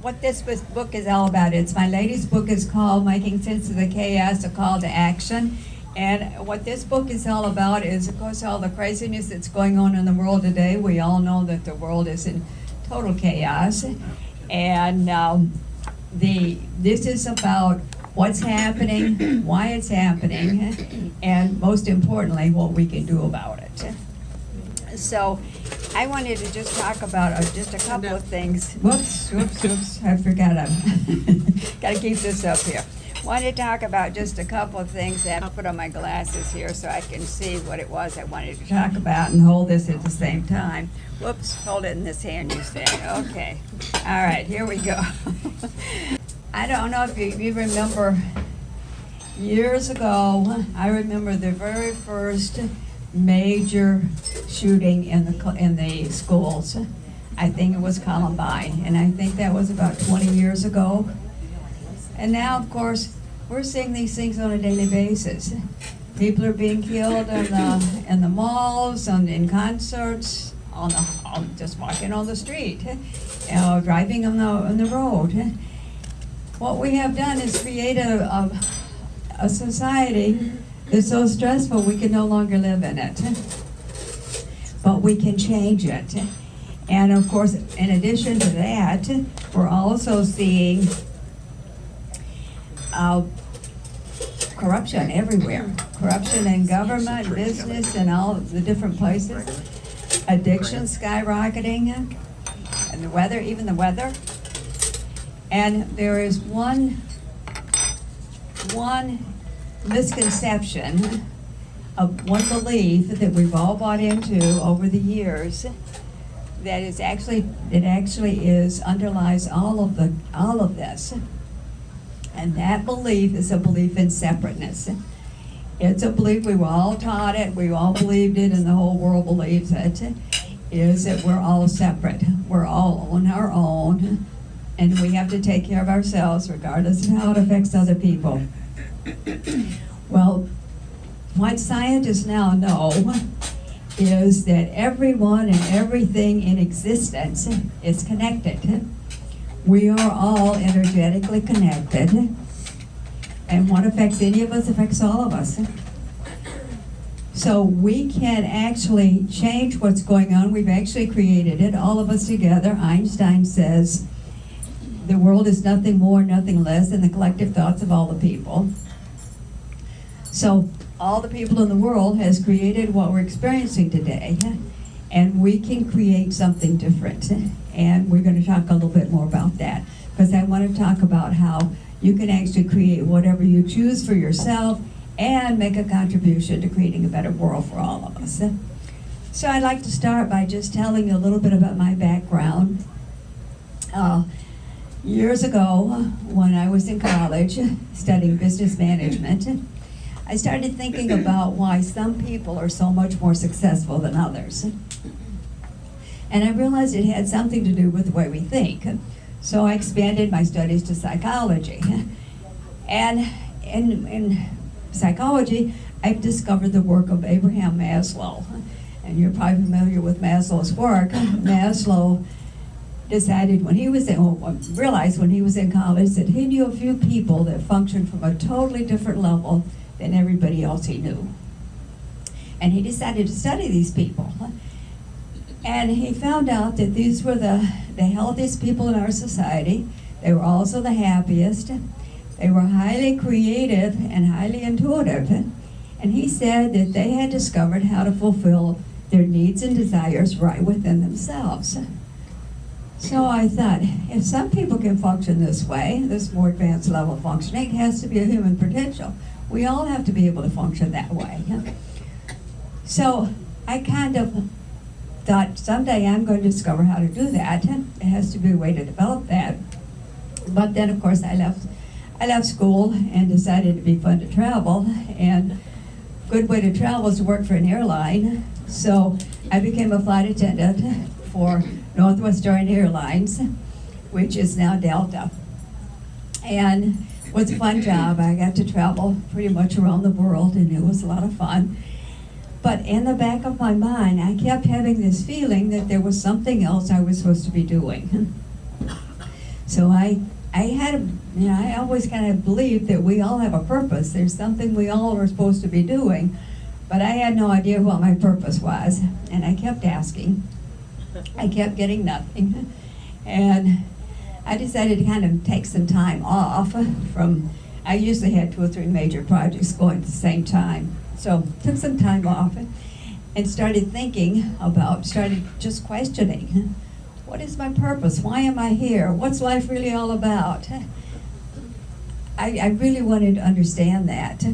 what this book is all about. It's my latest book is called Making Sense of the Chaos, A Call to Action. And what this book is all about is, of course, all the craziness that's going on in the world today. We all know that the world is in total chaos. And this is about what's happening, why it's happening, and most importantly, what we can do about it. So I wanted to just talk about just a couple of things. Whoops, I forgot. Got to keep this up here. Wanted to talk about just a couple of things. I have to put on my glasses here so I can see what it was I wanted to talk about and hold this at the same time. Whoops, hold it in this hand, you said. Okay. All right, here we go. I don't know if you remember years ago, I remember the very first major shooting in the schools. I think it was Columbine, and I think that was about 20 years ago. And now, of course, we're seeing these things on a daily basis. People are being killed in the malls, in concerts, just walking on the street, driving on the road. What we have done is create a society that's so stressful we can no longer live in it. But we can change it. And of course, in addition to that, we're also seeing corruption everywhere. Corruption in government, business, and all the different places. Addiction skyrocketing, and the weather, even the weather. And there is one misconception of one belief that we've all bought into over the years that underlies all of this. And that belief is a belief in separateness. It's a belief, we were all taught it, we all believed it, and the whole world believes it, is that we're all separate. We're all on our own, and we have to take care of ourselves regardless of how it affects other people. Well, what scientists now know is that everyone and everything in existence is connected. We are all energetically connected, and what affects any of us affects all of us. So we can actually change what's going on. We've actually created it, all of us together. Einstein says the world is nothing more, nothing less than the collective thoughts of all the people. So all the people in the world has created what we're experiencing today, and we can create something different. And we're going to talk a little bit more about that, because I want to talk about how you can actually create whatever you choose for yourself and make a contribution to creating a better world for all of us. So I'd like to start by just telling you a little bit about my background. Years ago, when I was in college studying business management, I started thinking about why some people are so much more successful than others. And I realized it had something to do with the way we think. So I expanded my studies to psychology. And in psychology, I've discovered the work of Abraham Maslow. And you're probably familiar with Maslow's work. Maslow decided realized when he was in college that he knew a few people that functioned from a totally different level than everybody else he knew. And he decided to study these people. And he found out that these were the healthiest people in our society. They were also the happiest. They were highly creative and highly intuitive. And he said that they had discovered how to fulfill their needs and desires right within themselves. So I thought, if some people can function this way, this more advanced level of functioning, it has to be a human potential. We all have to be able to function that way. So I kind of thought someday I'm going to discover how to do that. It has to be a way to develop that. But then, of course, I left school and decided it'd be fun to travel. And a good way to travel is to work for an airline. So I became a flight attendant for Northwestern Airlines, which is now Delta. And it was a fun job. I got to travel pretty much around the world, and it was a lot of fun. But in the back of my mind, I kept having this feeling that there was something else I was supposed to be doing. So I had I always kind of believed that we all have a purpose. There's something we all are supposed to be doing, but I had no idea what my purpose was. And I kept asking. I kept getting nothing. And I decided to kind of take some time off from, I usually had 2 or 3 major projects going at the same time. So took some time off and started just questioning. What is my purpose? Why am I here? What's life really all about? I really wanted to understand that.